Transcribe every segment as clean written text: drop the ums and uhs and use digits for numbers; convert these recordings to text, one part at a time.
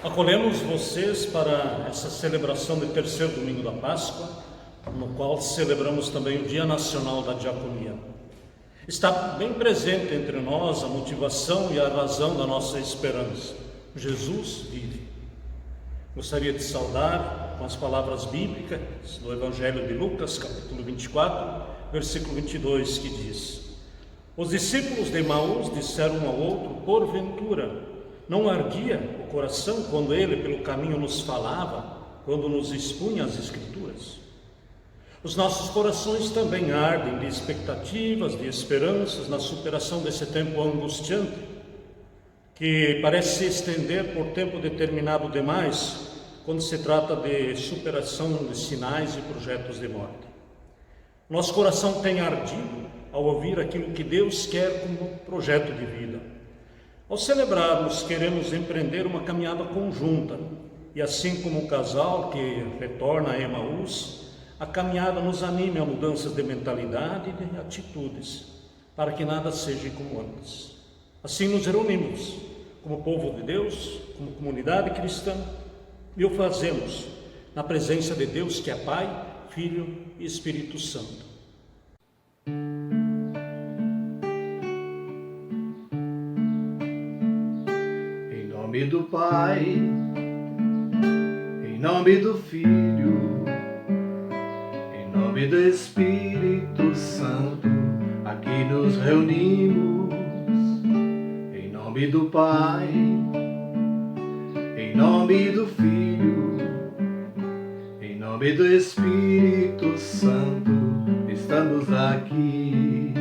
Acolhemos vocês para essa celebração do terceiro domingo da Páscoa, no qual celebramos também o Dia Nacional da Diaconia. Está bem presente entre nós a motivação e a razão da nossa esperança. Jesus vive. Gostaria de saudar com as palavras bíblicas do Evangelho de Lucas, capítulo 24, versículo 22, que diz: Os discípulos de Emaús disseram um ao outro: porventura, não ardia o coração quando ele pelo caminho nos falava, quando nos expunha as Escrituras? Os nossos corações também ardem de expectativas, de esperanças na superação desse tempo angustiante, que parece se estender por tempo determinado demais, quando se trata de superação de sinais e projetos de morte. Nosso coração tem ardido ao ouvir aquilo que Deus quer como projeto de vida. Ao celebrarmos, queremos empreender uma caminhada conjunta, e assim como o casal que retorna a Emaús, a caminhada nos anime a mudanças de mentalidade e de atitudes, para que nada seja como antes. Assim nos reunimos, como povo de Deus, como comunidade cristã, e o fazemos na presença de Deus, que é Pai, Filho e Espírito Santo. Em nome do Pai, em nome do Filho, em nome do Espírito Santo, aqui nos reunimos. Em nome do Pai, em nome do Filho, em nome do Espírito Santo, estamos aqui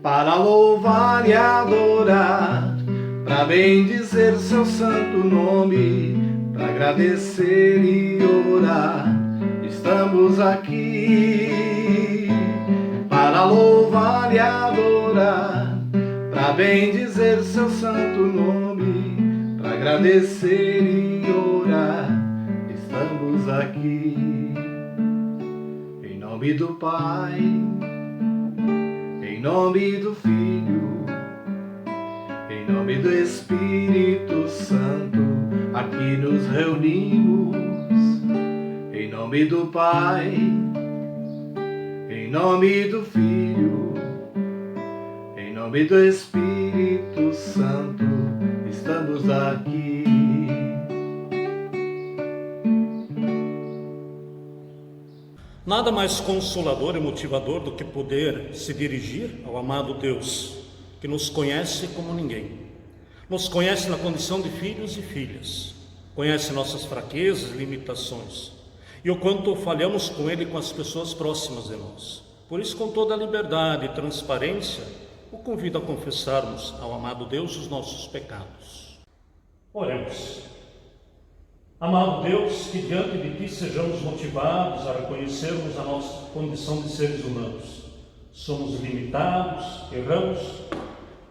para louvar e adorar, para bendizer seu santo nome, para agradecer e orar. Estamos aqui para louvar e adorar, para bendizer seu santo nome, para agradecer e orar. Estamos aqui em nome do Pai, em nome do Filho, em nome do Espírito Santo, aqui nos reunimos. Em nome do Pai, em nome do Filho, em nome do Espírito Santo, estamos aqui. Nada mais consolador e motivador do que poder se dirigir ao amado Deus, que nos conhece como ninguém. Nos conhece na condição de filhos e filhas, conhece nossas fraquezas e limitações, e o quanto falhamos com Ele e com as pessoas próximas de nós. Por isso, com toda a liberdade e transparência, o convido a confessarmos ao amado Deus os nossos pecados. Oremos. Amado Deus, que diante de Ti sejamos motivados a reconhecermos a nossa condição de seres humanos. Somos limitados, erramos,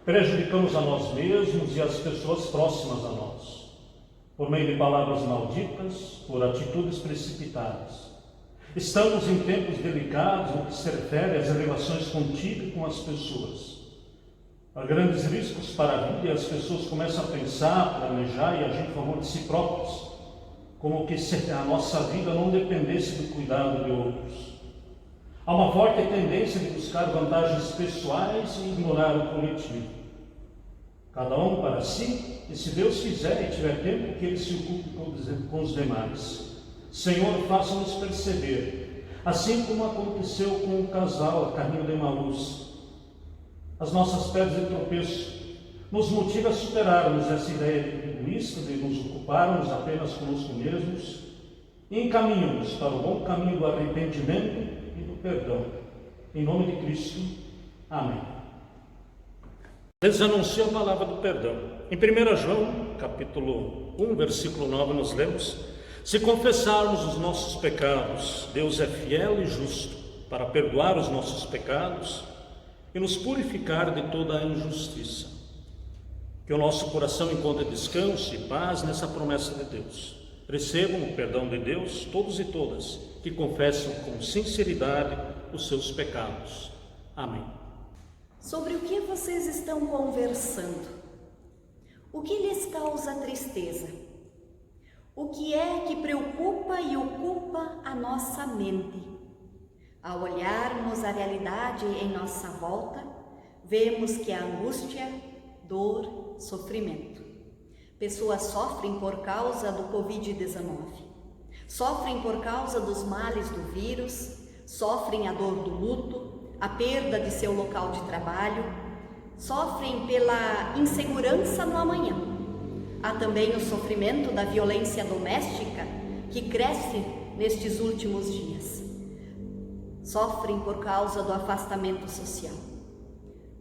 prejudicamos a nós mesmos e as pessoas próximas a nós, por meio de palavras malditas, por atitudes precipitadas. Estamos em tempos delicados no que se refere às relações contigo e com as pessoas. Há grandes riscos para a vida e as pessoas começam a pensar, planejar e agir em favor de si próprias, como que se a nossa vida não dependesse do cuidado de outros. Há uma forte tendência de buscar vantagens pessoais e ignorar o coletivo. Cada um para si, e se Deus quiser e tiver tempo, que Ele se ocupe com os demais. Senhor, faça-nos perceber, assim como aconteceu com o casal a caminho de Emaús, as nossas pedras de tropeço nos motiva a superarmos essa ideia egoísta de nos ocuparmos apenas conosco mesmos e encaminhamos para o bom caminho do arrependimento e do perdão. Em nome de Cristo. Amém. Les anuncio a palavra do perdão. Em 1 João, capítulo 1, versículo 9, nós lemos: se confessarmos os nossos pecados, Deus é fiel e justo para perdoar os nossos pecados e nos purificar de toda a injustiça. Que o nosso coração encontre descanso e paz nessa promessa de Deus. Recebam o perdão de Deus, todos e todas, que confessam com sinceridade os seus pecados. Amém. Sobre o que vocês estão conversando? O que lhes causa tristeza? O que é que preocupa e ocupa a nossa mente? Ao olharmos a realidade em nossa volta, vemos que a angústia, dor, sofrimento. Pessoas sofrem por causa do Covid-19, sofrem por causa dos males do vírus, sofrem a dor do luto, a perda de seu local de trabalho, sofrem pela insegurança no amanhã. Há também o sofrimento da violência doméstica que cresce nestes últimos dias. Sofrem por causa do afastamento social.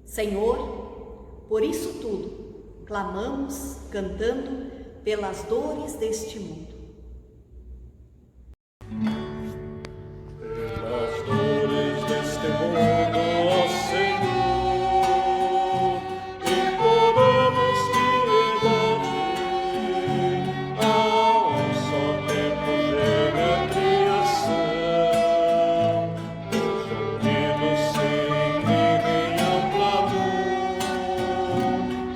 Senhor, por isso tudo, clamamos, cantando pelas dores deste mundo. Pelas dores deste mundo, ó Senhor, imploramos piedade. Há um só tempo geme a criação, os ouvidos se inclinem ao clamor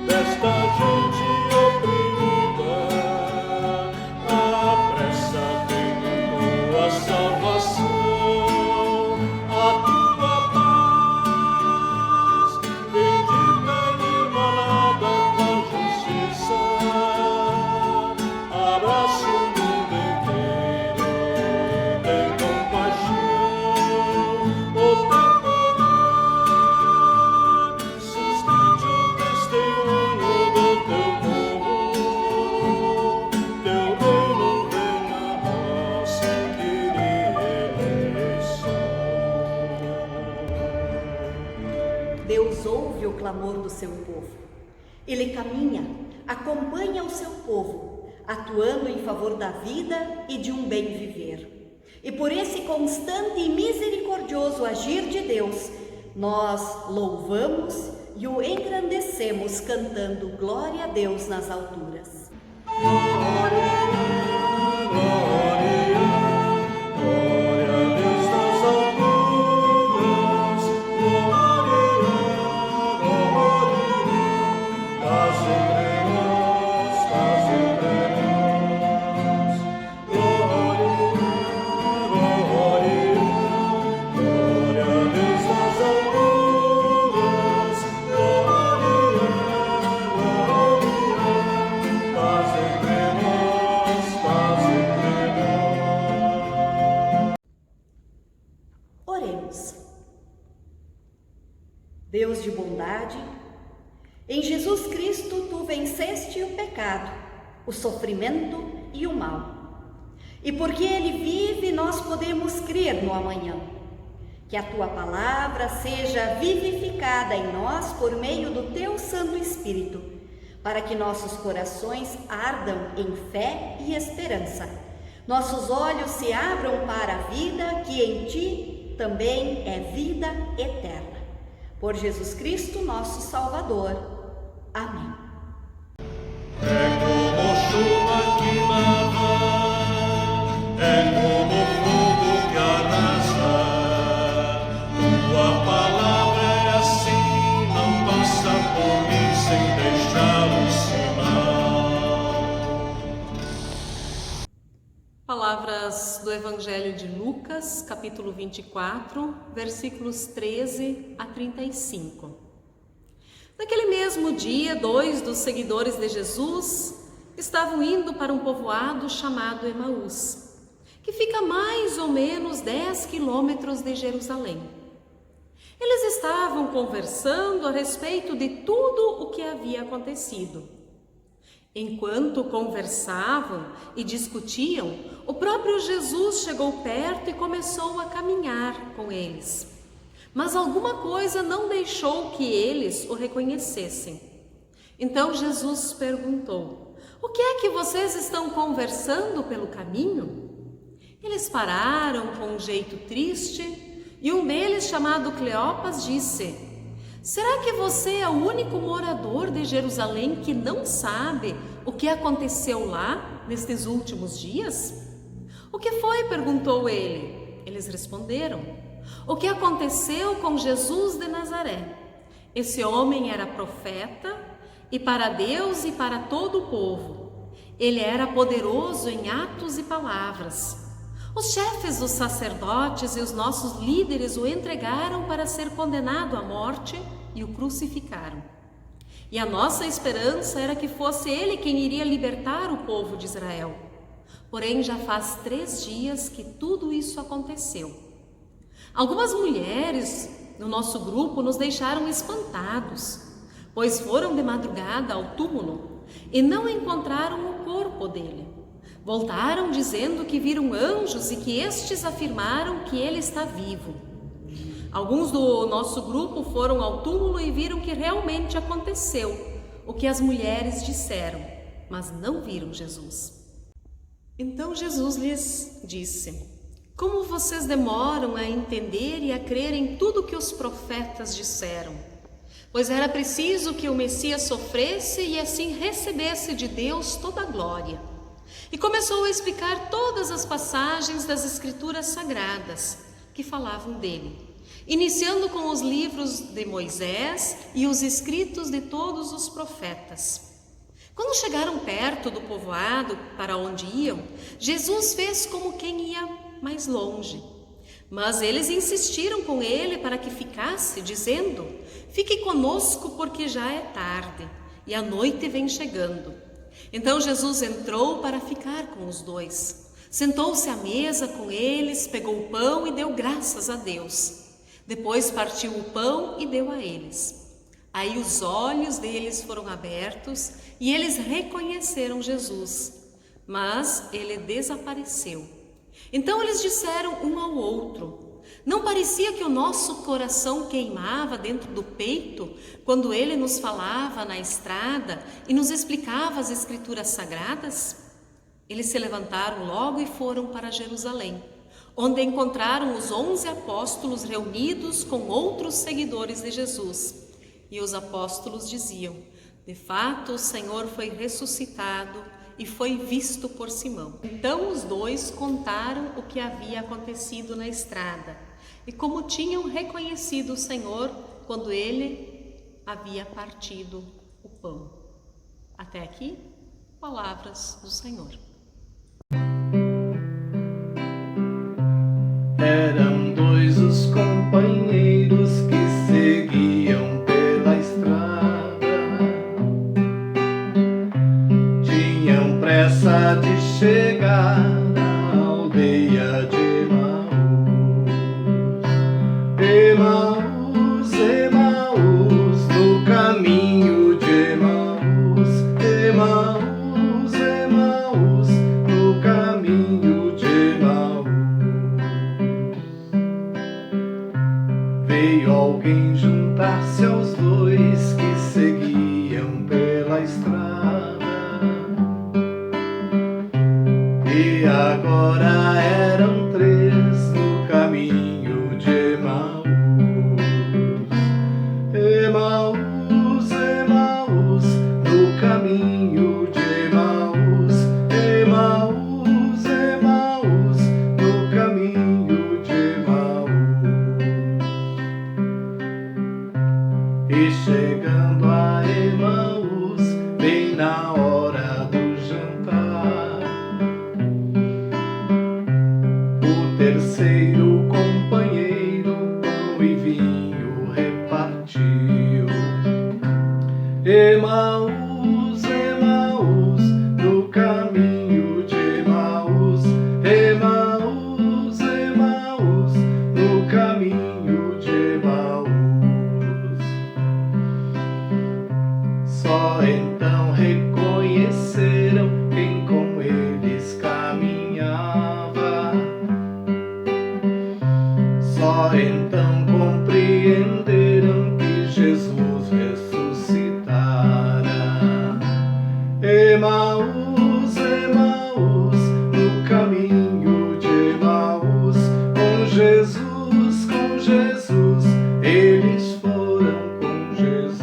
desta gente oprimida. Apressa vem tua salvação, a tua paz, bendita e emanada com justiça. Abraça o mundo inteiro, tem compaixão, o teu poder sustente o testemunho do teu povo. Teu reino venha a nós, eleição. Deus ouve o clamor do seu povo. Ele caminha, acompanha o seu povo, atuando em favor da vida e de um bem viver. E por esse constante e misericordioso agir de Deus, nós louvamos e o engrandecemos cantando glória a Deus nas alturas. Glória a Deus nas alturas, glória, paz entre nós, paz entre nós. Glória a Deus nas alturas, glória, paz entre nós. o sofrimento e o mal. E porque Ele vive, nós podemos crer no amanhã. Que a Tua palavra seja vivificada em nós por meio do Teu Santo Espírito, para que nossos corações ardam em fé e esperança. Nossos olhos se abram para a vida que em Ti também é vida eterna. Por Jesus Cristo, nosso Salvador. Amém. É como chuva que lava, é como fogo que arrasa. Tua palavra é assim, não passa por mim sem deixar um sinal. Palavras do Evangelho de Lucas, capítulo 24, versículos 13 a 35. Naquele mesmo dia, 2 dos seguidores de Jesus estavam indo para um povoado chamado Emaús, que fica a mais ou menos 10 quilômetros de Jerusalém. Eles estavam conversando a respeito de tudo o que havia acontecido. Enquanto conversavam e discutiam, o próprio Jesus chegou perto e começou a caminhar com eles. Mas alguma coisa não deixou que eles o reconhecessem. Então Jesus perguntou: o que é que vocês estão conversando pelo caminho? Eles pararam com um jeito triste e um deles, chamado Cleopas, disse: será que você é o único morador de Jerusalém que não sabe o que aconteceu lá nestes últimos dias? O que foi? Perguntou ele. Eles responderam: o que aconteceu com Jesus de Nazaré. Esse homem era profeta e para Deus e para todo o povo. Ele era poderoso em atos e palavras. Os chefes dos sacerdotes e os nossos líderes o entregaram para ser condenado à morte e o crucificaram. E a nossa esperança era que fosse ele quem iria libertar o povo de Israel. Porém, já faz 3 dias que tudo isso aconteceu. Algumas mulheres no nosso grupo nos deixaram espantados, pois foram de madrugada ao túmulo e não encontraram o corpo dele. Voltaram dizendo que viram anjos e que estes afirmaram que ele está vivo. Alguns do nosso grupo foram ao túmulo e viram que realmente aconteceu o que as mulheres disseram, mas não viram Jesus. Então Jesus lhes disse: como vocês demoram a entender e a crer em tudo que os profetas disseram? Pois era preciso que o Messias sofresse e assim recebesse de Deus toda a glória. E começou a explicar todas as passagens das Escrituras Sagradas que falavam dele, iniciando com os livros de Moisés e os escritos de todos os profetas. Quando chegaram perto do povoado para onde iam, Jesus fez como quem ia mais longe. Mas eles insistiram com ele para que ficasse, dizendo: fique conosco porque já é tarde e a noite vem chegando. Então Jesus entrou para ficar com os dois. Sentou-se à mesa com eles, pegou o pão e deu graças a Deus. Depois partiu o pão e deu a eles. Aí os olhos deles foram abertos e eles reconheceram Jesus, mas ele desapareceu. Então eles disseram um ao outro: não parecia que o nosso coração queimava dentro do peito quando ele nos falava na estrada e nos explicava as Escrituras Sagradas? Eles se levantaram logo e foram para Jerusalém, onde encontraram os 11 apóstolos reunidos com outros seguidores de Jesus. E os apóstolos diziam: de fato, o Senhor foi ressuscitado e foi visto por Simão. Então os dois contaram o que havia acontecido na estrada e como tinham reconhecido o Senhor quando ele havia partido o pão. Até aqui, palavras do Senhor. Eram 2 os companheiros que seguiam pela estrada. Tinham pressa de chegar na aldeia de Emaús. Emaús, no caminho de Emaús. Emaús, agora eram 3 no caminho de Emaús. Emaús, Emaús, no caminho de Emaús. Emaús, Emaús, no caminho de Emaús. E chegando a Emaús, bem na hora do jantar, o terceiro companheiro pão e vinho repartiu. Emaús, Emaús, no caminho de Emaús. Emaús, Emaús, no caminho de Emaús. Só então reconheceram quem com eles caminhava. Só então compreenderam que Jesus ressuscitara. Emaús, Emaús, no caminho de Emaús. Com Jesus, eles foram com Jesus.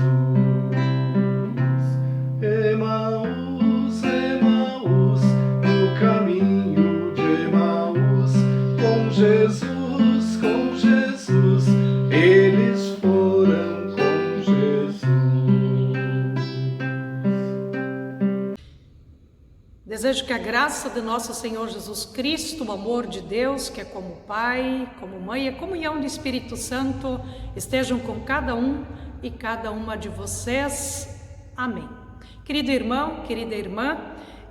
Emaús, Emaús, no caminho de Emaús. Com Jesus, eles foram com Jesus. Desejo que a graça de nosso Senhor Jesus Cristo, o amor de Deus, que é como Pai, como Mãe, e a comunhão do Espírito Santo estejam com cada um e cada uma de vocês. Amém. Querido irmão, querida irmã,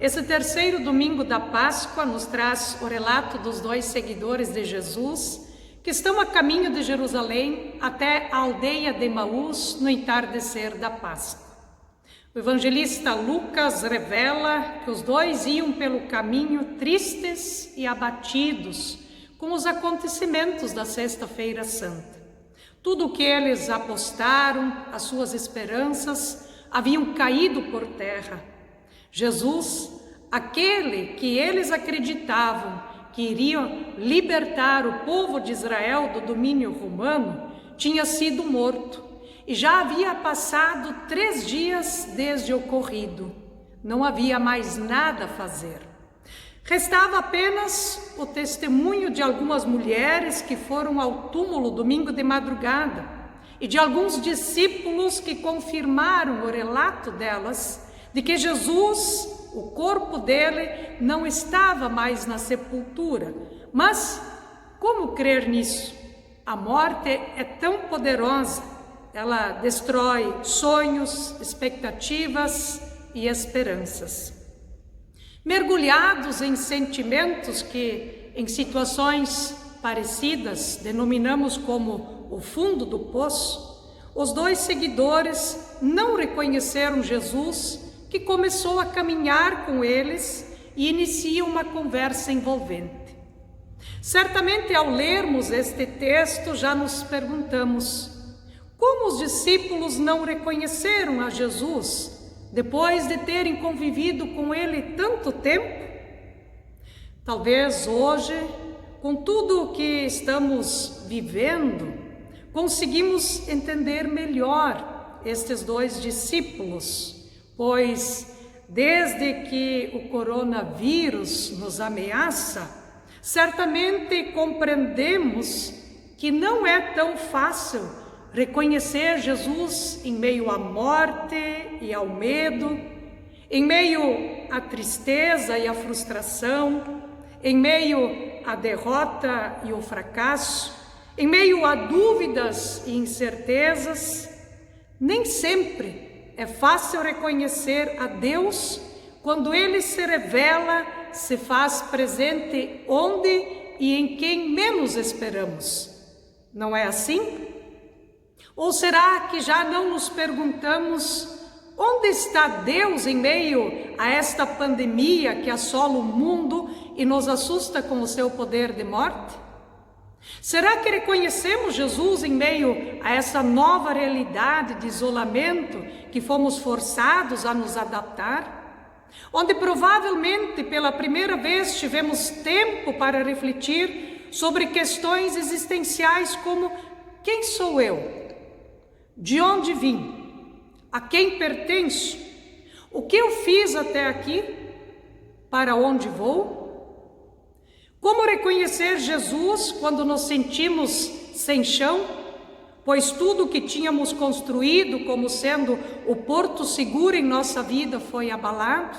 esse terceiro domingo da Páscoa nos traz o relato dos 2 seguidores de Jesus que estão a caminho de Jerusalém até a aldeia de Emaús no entardecer da Páscoa. O evangelista Lucas revela que os 2 iam pelo caminho tristes e abatidos com os acontecimentos da Sexta-feira Santa. Tudo o que eles apostaram, as suas esperanças, haviam caído por terra. Jesus, aquele que eles acreditavam que iria libertar o povo de Israel do domínio romano, tinha sido morto e já havia passado 3 dias desde o ocorrido. Não havia mais nada a fazer. Restava apenas o testemunho de algumas mulheres que foram ao túmulo domingo de madrugada e de alguns discípulos que confirmaram o relato delas de que Jesus, o corpo dele, não estava mais na sepultura. Mas como crer nisso? A morte é tão poderosa, ela destrói sonhos, expectativas e esperanças. Mergulhados em sentimentos que, em situações parecidas, denominamos como o fundo do poço, os 2 seguidores não reconheceram Jesus, que começou a caminhar com eles e inicia uma conversa envolvente. Certamente, ao lermos este texto, já nos perguntamos: como os discípulos não reconheceram a Jesus depois de terem convivido com ele tanto tempo? Talvez hoje, com tudo o que estamos vivendo, conseguimos entender melhor estes 2 discípulos, pois desde que o coronavírus nos ameaça, certamente compreendemos que não é tão fácil reconhecer Jesus em meio à morte e ao medo, em meio à tristeza e à frustração, em meio à derrota e ao fracasso, em meio a dúvidas e incertezas. Nem sempre é fácil reconhecer a Deus quando Ele se revela, se faz presente onde e em quem menos esperamos. Não é assim? Ou será que já não nos perguntamos onde está Deus em meio a esta pandemia que assola o mundo e nos assusta com o seu poder de morte? Será que reconhecemos Jesus em meio a essa nova realidade de isolamento que fomos forçados a nos adaptar? onde provavelmente pela primeira vez tivemos tempo para refletir sobre questões existenciais como: quem sou eu? De onde vim? A quem pertenço? O que eu fiz até aqui? Para onde vou? Como reconhecer Jesus quando nos sentimos sem chão? Pois tudo o que tínhamos construído como sendo o porto seguro em nossa vida foi abalado.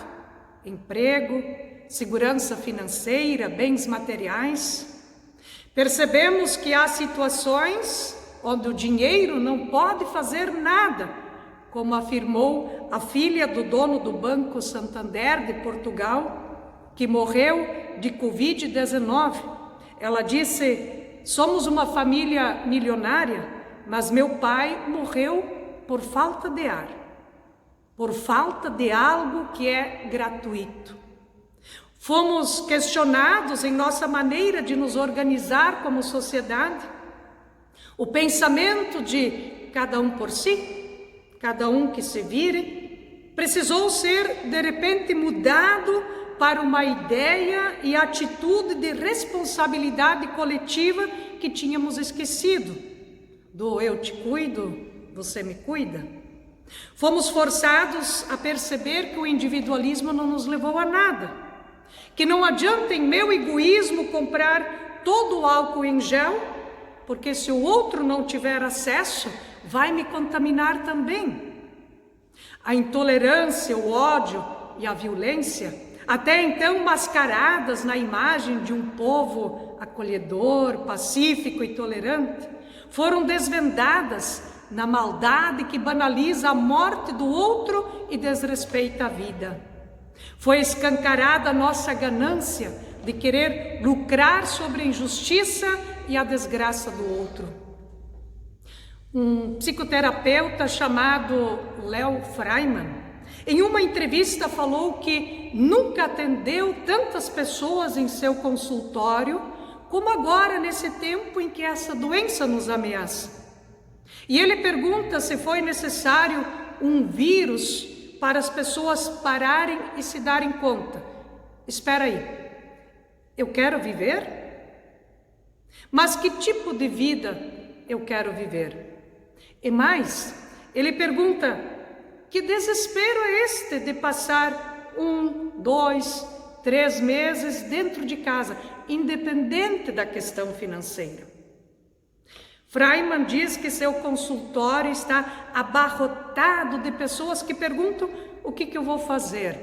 Emprego, segurança financeira, bens materiais. Percebemos que há situações onde o dinheiro não pode fazer nada, como afirmou a filha do dono do Banco Santander de Portugal, que morreu de Covid-19. Ela disse: somos uma família milionária, mas meu pai morreu por falta de ar, por falta de algo que é gratuito. Fomos questionados em nossa maneira de nos organizar como sociedade. O pensamento de cada um por si, cada um que se vire, precisou ser de repente mudado para uma ideia e atitude de responsabilidade coletiva que tínhamos esquecido, do eu te cuido, você me cuida. Fomos forçados a perceber que o individualismo não nos levou a nada, que não adianta em meu egoísmo comprar todo o álcool em gel, porque se o outro não tiver acesso, vai me contaminar também. A intolerância, o ódio e a violência, até então mascaradas na imagem de um povo acolhedor, pacífico e tolerante, foram desvendadas na maldade que banaliza a morte do outro e desrespeita a vida. Foi escancarada a nossa ganância de querer lucrar sobre a injustiça e a desgraça do outro. Um psicoterapeuta chamado Léo Freiman, em uma entrevista, falou que nunca atendeu tantas pessoas em seu consultório como agora, nesse tempo em que essa doença nos ameaça. E ele pergunta se foi necessário um vírus para as pessoas pararem e se darem conta: espera aí, eu quero viver? Mas que tipo de vida eu quero viver? E mais, ele pergunta: que desespero é este de passar 1, 2, 3 meses dentro de casa, independente da questão financeira? Freiman diz que seu consultório está abarrotado de pessoas que perguntam: o que eu vou fazer?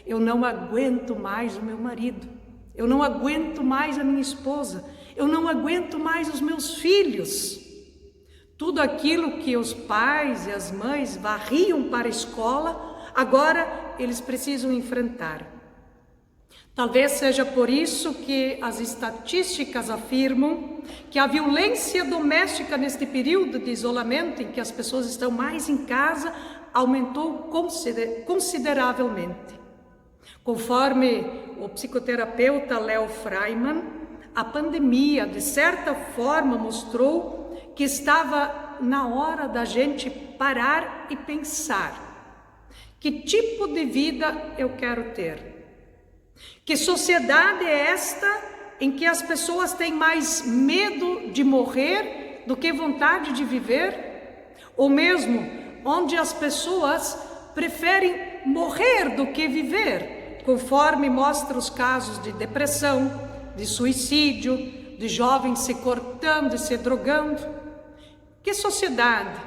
Eu não aguento mais o meu marido, eu não aguento mais a minha esposa, eu não aguento mais os meus filhos. Tudo aquilo que os pais e as mães varriam para a escola, agora eles precisam enfrentar. Talvez seja por isso que as estatísticas afirmam que a violência doméstica neste período de isolamento, em que as pessoas estão mais em casa, aumentou consideravelmente. Conforme o psicoterapeuta Léo Freiman, a pandemia, de certa forma, mostrou que estava na hora da gente parar e pensar: que tipo de vida eu quero ter? Que sociedade é esta em que as pessoas têm mais medo de morrer do que vontade de viver? Ou mesmo onde as pessoas preferem morrer do que viver, conforme mostra os casos de depressão, de suicídio, de jovens se cortando e se drogando? Que sociedade,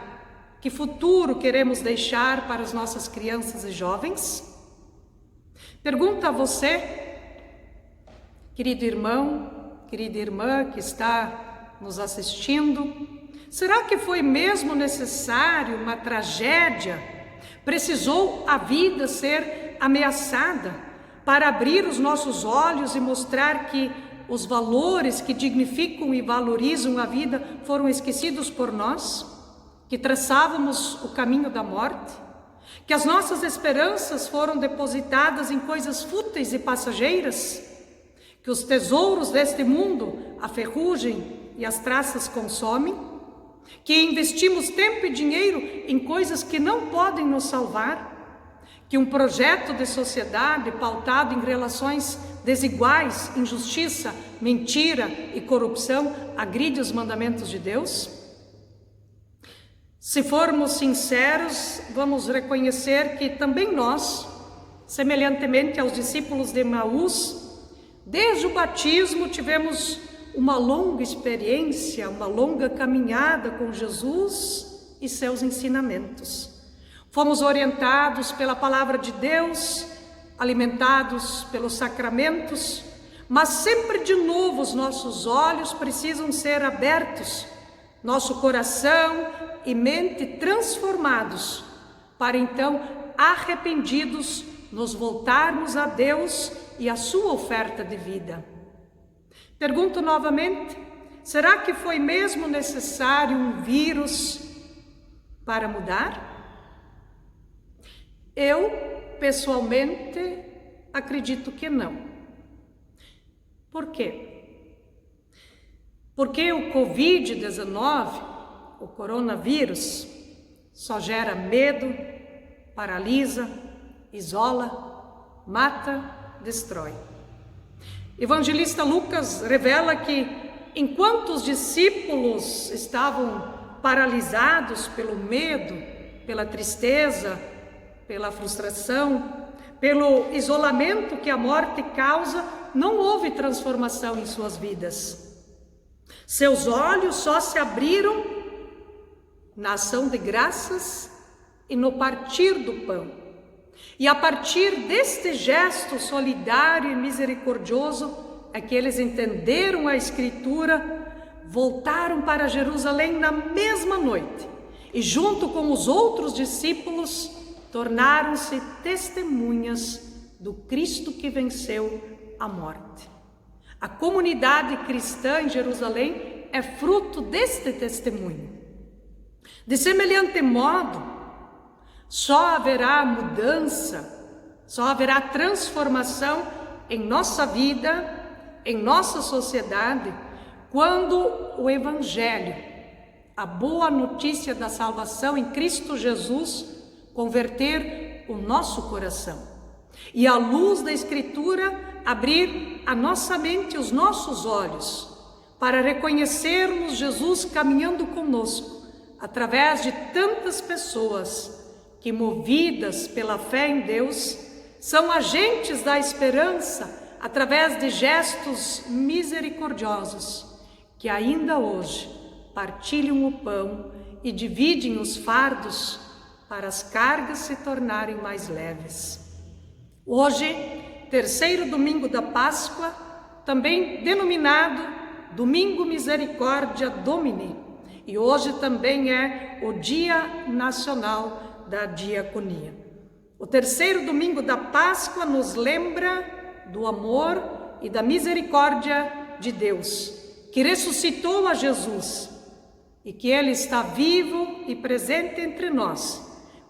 que futuro queremos deixar para as nossas crianças e jovens? Pergunto a você, querido irmão, querida irmã que está nos assistindo: será que foi mesmo necessário uma tragédia? Precisou a vida ser ameaçada para abrir os nossos olhos e mostrar que os valores que dignificam e valorizam a vida foram esquecidos por nós? Que traçávamos o caminho da morte? Que as nossas esperanças foram depositadas em coisas fúteis e passageiras? Que os tesouros deste mundo a ferrugem e as traças consomem? Que investimos tempo e dinheiro em coisas que não podem nos salvar? que um projeto de sociedade pautado em relações desiguais, injustiça, mentira e corrupção agride os mandamentos de Deus? Se formos sinceros, vamos reconhecer que também nós, semelhantemente aos discípulos de Emaús, desde o batismo tivemos uma longa experiência, uma longa caminhada com Jesus e seus ensinamentos. Fomos orientados pela palavra de Deus, alimentados pelos sacramentos, mas sempre de novo os nossos olhos precisam ser abertos, nosso coração e mente transformados, para então, arrependidos, nos voltarmos a Deus e a sua oferta de vida. Pergunto novamente, será que foi mesmo necessário um vírus para mudar? Eu, pessoalmente, acredito que não. Por quê? Porque o Covid-19, o coronavírus, só gera medo, paralisa, isola, mata, destrói. Evangelista Lucas revela que, enquanto os discípulos estavam paralisados pelo medo, pela tristeza, pela frustração, pelo isolamento que a morte causa, não houve transformação em suas vidas. Seus olhos só se abriram na ação de graças e no partir do pão. E a partir deste gesto solidário e misericordioso é que eles entenderam a Escritura, voltaram para Jerusalém na mesma noite e junto com os outros discípulos tornaram-se testemunhas do Cristo que venceu a morte. A comunidade cristã em Jerusalém é fruto deste testemunho. De semelhante modo, só haverá mudança, só haverá transformação em nossa vida, em nossa sociedade, quando o Evangelho, a boa notícia da salvação em Cristo Jesus, converter o nosso coração e à luz da Escritura abrir a nossa mente, os nossos olhos, para reconhecermos Jesus caminhando conosco através de tantas pessoas que, movidas pela fé em Deus, são agentes da esperança através de gestos misericordiosos que ainda hoje partilham o pão e dividem os fardos para as cargas se tornarem mais leves. Hoje, terceiro domingo da Páscoa, também denominado Domingo Misericórdia Domini, e hoje também é o Dia Nacional da Diaconia. O terceiro domingo da Páscoa nos lembra do amor e da misericórdia de Deus, que ressuscitou a Jesus e que Ele está vivo e presente entre nós,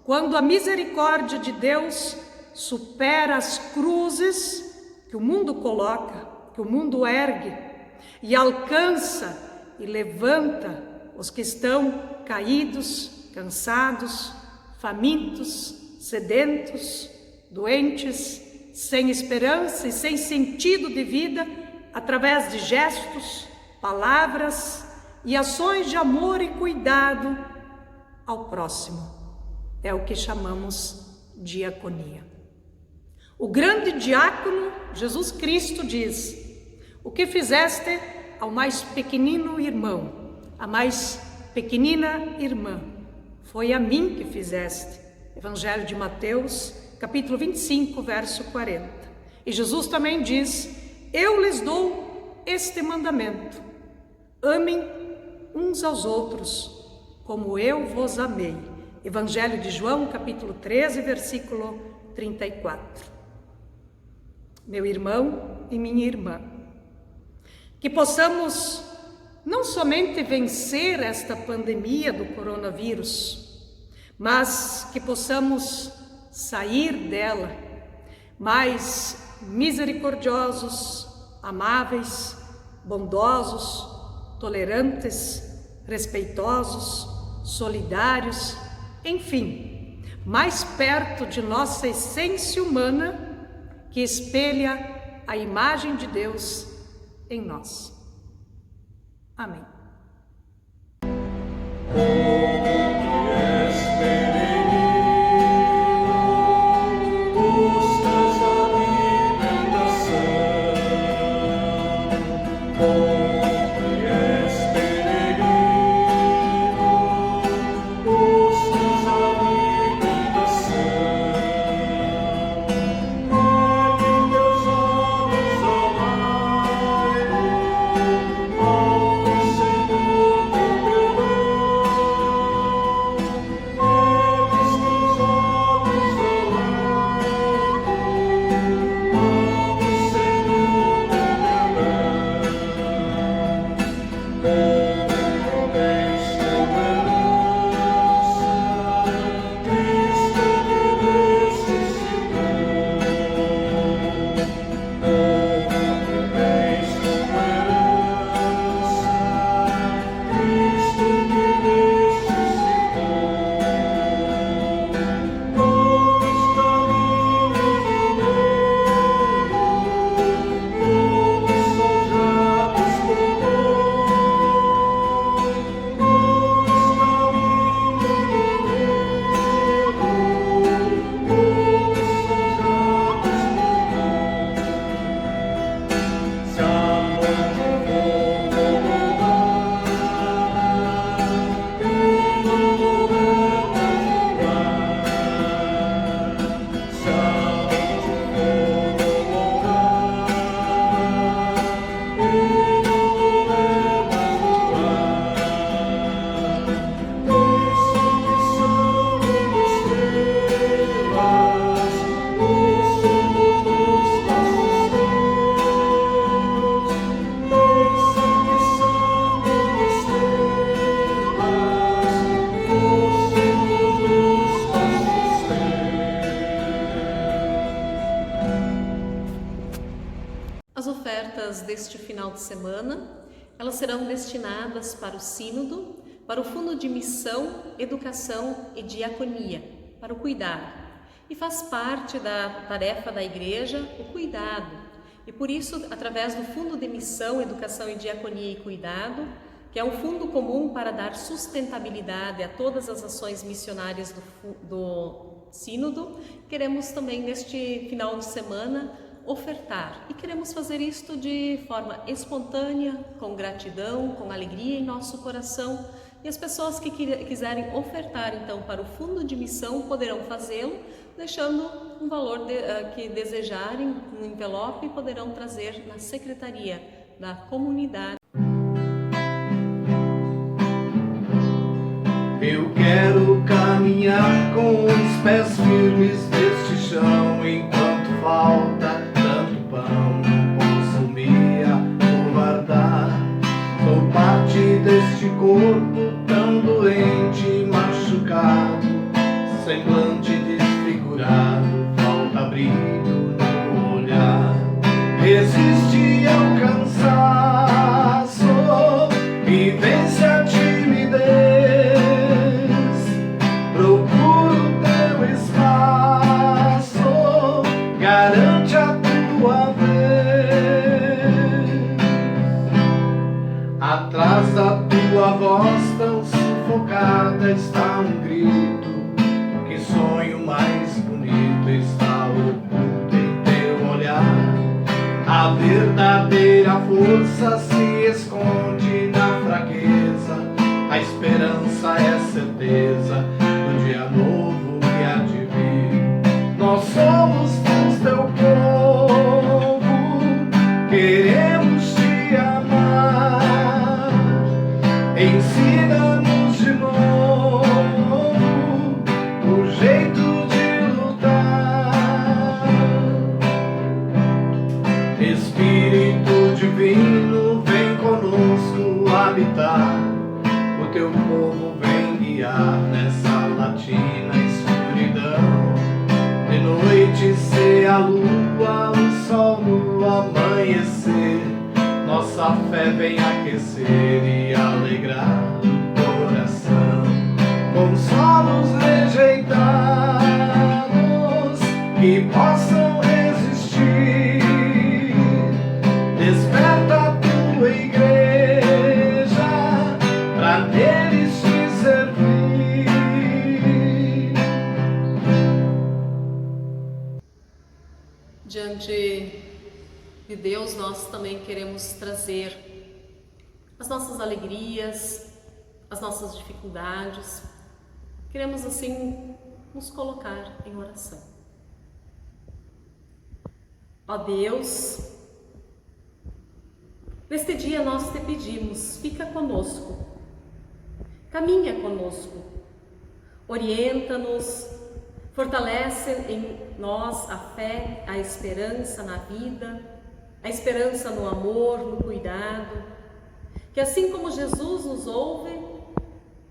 quando a misericórdia de Deus supera as cruzes que o mundo coloca, que o mundo ergue, e alcança e levanta os que estão caídos, cansados, famintos, sedentos, doentes, sem esperança e sem sentido de vida, através de gestos, palavras e ações de amor e cuidado ao próximo. É o que chamamos diaconia. O grande diácono, Jesus Cristo, diz: o que fizeste ao mais pequenino irmão, a mais pequenina irmã, foi a mim que fizeste. Evangelho de Mateus, capítulo 25, verso 40. E Jesus também diz: eu lhes dou este mandamento: amem uns aos outros, como eu vos amei. Evangelho de João, capítulo 13, versículo 34. Meu irmão e minha irmã, que possamos não somente vencer esta pandemia do coronavírus, mas que possamos sair dela mais misericordiosos, amáveis, bondosos, tolerantes, respeitosos, solidários, enfim, mais perto de nossa essência humana, que espelha a imagem de Deus em nós. Amém. As ofertas deste final de semana, elas serão destinadas para o Sínodo, para o Fundo de Missão, Educação e Diaconia, para o cuidado. E faz parte da tarefa da Igreja o cuidado. E por isso, através do Fundo de Missão, Educação e Diaconia e Cuidado, que é um fundo comum para dar sustentabilidade a todas as ações missionárias do Sínodo, queremos também neste final de semana ofertar. E queremos fazer isto de forma espontânea, com gratidão, com alegria em nosso coração. E as pessoas que quiserem ofertar então para o Fundo de Missão poderão fazê-lo, deixando um valor que desejarem no envelope e poderão trazer na Secretaria da Comunidade. Eu quero caminhar com os pés firmes neste chão, enquanto falta tanto pão, não posso me acovardar. Sou parte deste corpo tão doente e machucado, semblante desfigurado, falta brilho no olhar. Resiste ao cansaço e vence a timidez. Procuro teu espaço, garante a tua vez. Atrás da tua voz tão sufocada está um grito. Que sonho mais bonito está oculto em teu olhar. A verdadeira força se esconde na fraqueza. A esperança é certeza do dia novo que há de vir. Nós somos teu povo, queremos te amar. Ensina-nos de novo o jeito de lutar. Espírito divino, vem conosco habitar. O teu povo vem guiar nessa latina escuridão. De noite ser a lua, o sol no amanhecer. Nossa fé vem aquecer e alegrar o coração. Consolos rejeitados que possam resistir. Desperta a tua igreja pra neles te servir. Diante de Deus, nós também queremos trazer as nossas alegrias, as nossas dificuldades. Queremos assim nos colocar em oração. Ó Deus, neste dia nós te pedimos, fica conosco, caminha conosco, orienta-nos, fortalece em nós a fé, a esperança na vida, a esperança no amor, no cuidado, que assim como Jesus nos ouve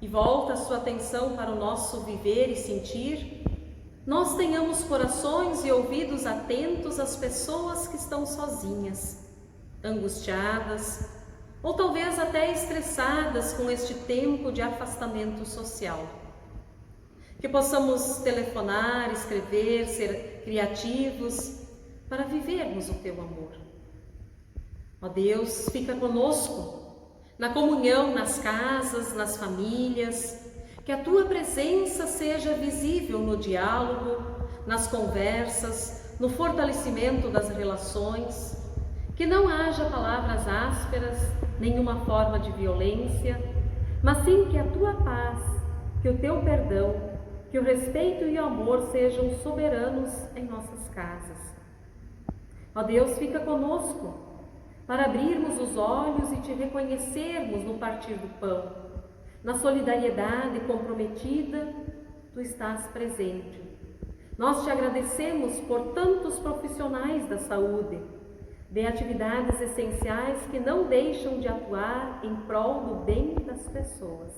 e volta a sua atenção para o nosso viver e sentir, nós tenhamos corações e ouvidos atentos às pessoas que estão sozinhas, angustiadas ou talvez até estressadas com este tempo de afastamento social. Que possamos telefonar, escrever, ser criativos para vivermos o teu amor. Ó Deus, fica conosco na comunhão, nas casas, nas famílias, que a tua presença seja visível no diálogo, nas conversas, no fortalecimento das relações, que não haja palavras ásperas, nenhuma forma de violência, mas sim que a tua paz, que o teu perdão, que o respeito e o amor sejam soberanos em nossas casas. Ó Deus, fica conosco para abrirmos os olhos e te reconhecermos no partir do pão. Na solidariedade comprometida, tu estás presente. Nós te agradecemos por tantos profissionais da saúde, de atividades essenciais que não deixam de atuar em prol do bem das pessoas.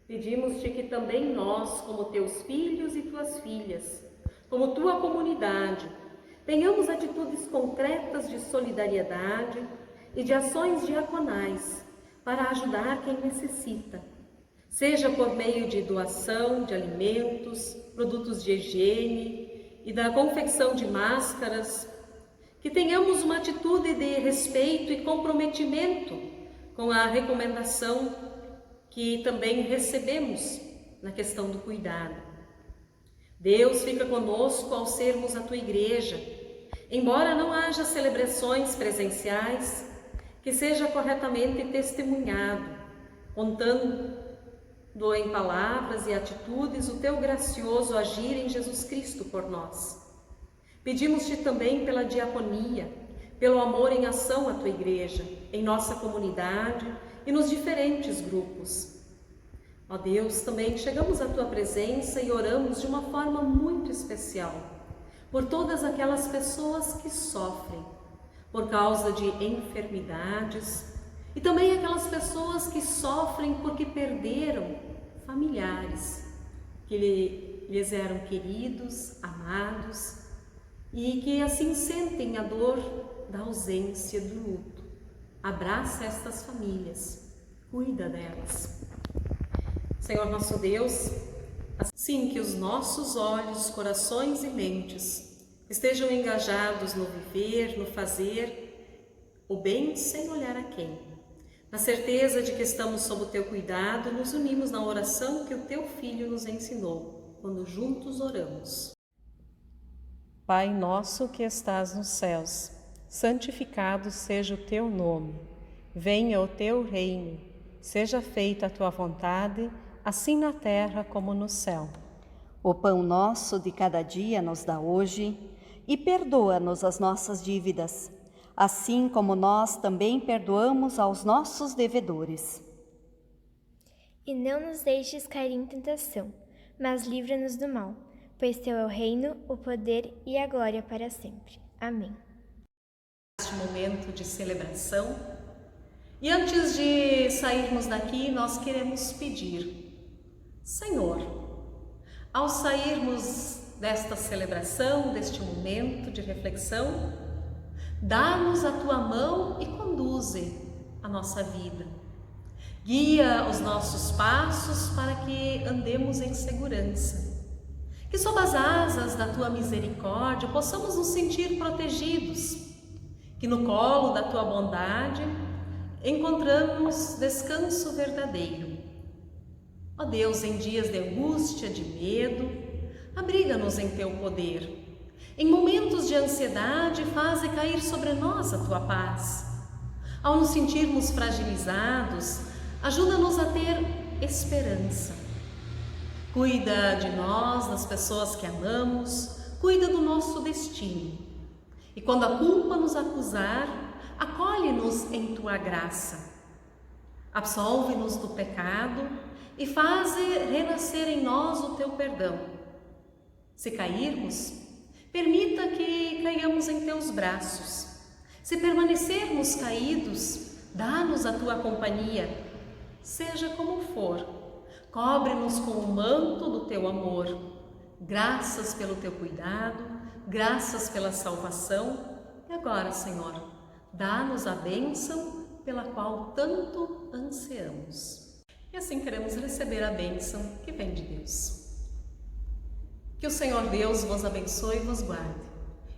Pedimos-te que também nós, como teus filhos e tuas filhas, como tua comunidade, tenhamos atitudes concretas de solidariedade e de ações diaconais para ajudar quem necessita, seja por meio de doação de alimentos, produtos de higiene e da confecção de máscaras, que tenhamos uma atitude de respeito e comprometimento com a recomendação que também recebemos na questão do cuidado. Deus, fica conosco ao sermos a tua igreja. Embora não haja celebrações presenciais, que seja corretamente testemunhado, contando em palavras e atitudes o teu gracioso agir em Jesus Cristo por nós. Pedimos-te também pela diaconia, pelo amor em ação à tua igreja, em nossa comunidade e nos diferentes grupos. Ó Deus, também chegamos à tua presença e oramos de uma forma muito especial por todas aquelas pessoas que sofrem por causa de enfermidades e também aquelas pessoas que sofrem porque perderam familiares que lhes eram queridos, amados e que assim sentem a dor da ausência, do luto. Abraça estas famílias, cuida delas. Senhor nosso Deus, assim que os nossos olhos, corações e mentes estejam engajados no viver, no fazer o bem sem olhar a quem. Na certeza de que estamos sob o teu cuidado, nos unimos na oração que o teu Filho nos ensinou, quando juntos oramos. Pai nosso que estás nos céus, santificado seja o teu nome. Venha o teu reino, seja feita a tua vontade, assim na terra como no céu. O pão nosso de cada dia nos dá hoje, e perdoa-nos as nossas dívidas, assim como nós também perdoamos aos nossos devedores. E não nos deixes cair em tentação, mas livra-nos do mal, pois teu é o reino, o poder e a glória para sempre. Amém. Este momento de celebração. E antes de sairmos daqui, nós queremos pedir: Senhor, ao sairmos desta celebração, deste momento de reflexão, dá-nos a tua mão e conduze a nossa vida. Guia os nossos passos para que andemos em segurança. Que sob as asas da tua misericórdia possamos nos sentir protegidos, que no colo da tua bondade encontramos descanso verdadeiro. Ó Deus, em dias de angústia, de medo, abriga-nos em teu poder. Em momentos de ansiedade, faze cair sobre nós a tua paz. Ao nos sentirmos fragilizados, ajuda-nos a ter esperança. Cuida de nós, das pessoas que amamos, cuida do nosso destino. E quando a culpa nos acusar, acolhe-nos em tua graça. Absolve-nos do pecado e faze renascer em nós o teu perdão. Se cairmos, permita que caiamos em teus braços. Se permanecermos caídos, dá-nos a tua companhia. Seja como for, cobre-nos com o manto do teu amor. Graças pelo teu cuidado, graças pela salvação. E agora, Senhor, dá-nos a bênção pela qual tanto ansiamos. E assim queremos receber a bênção que vem de Deus. Que o Senhor Deus vos abençoe e vos guarde.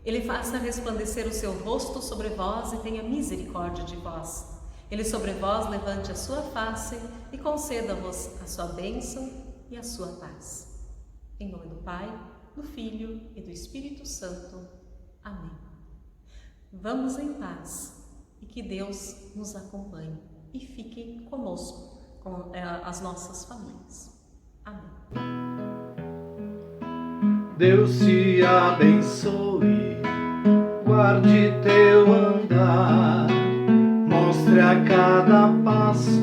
Ele faça resplandecer o seu rosto sobre vós e tenha misericórdia de vós. Ele sobre vós levante a sua face e conceda-vos a sua bênção e a sua paz. Em nome do Pai, do Filho e do Espírito Santo. Amém. Vamos em paz e que Deus nos acompanhe e fique conosco, com as nossas famílias. Amém. Deus te abençoe, guarde teu andar, mostre a cada passo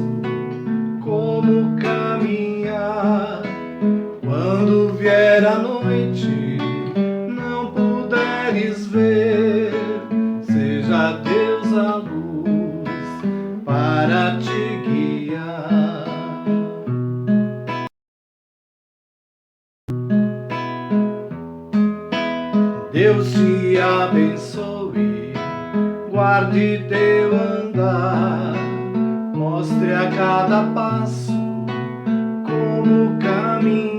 como caminhar. Quando vier a noite, não puderes ver, seja Deus a luz para te guiar. Deus te abençoe, guarde teu andar, mostre a cada passo como caminhar.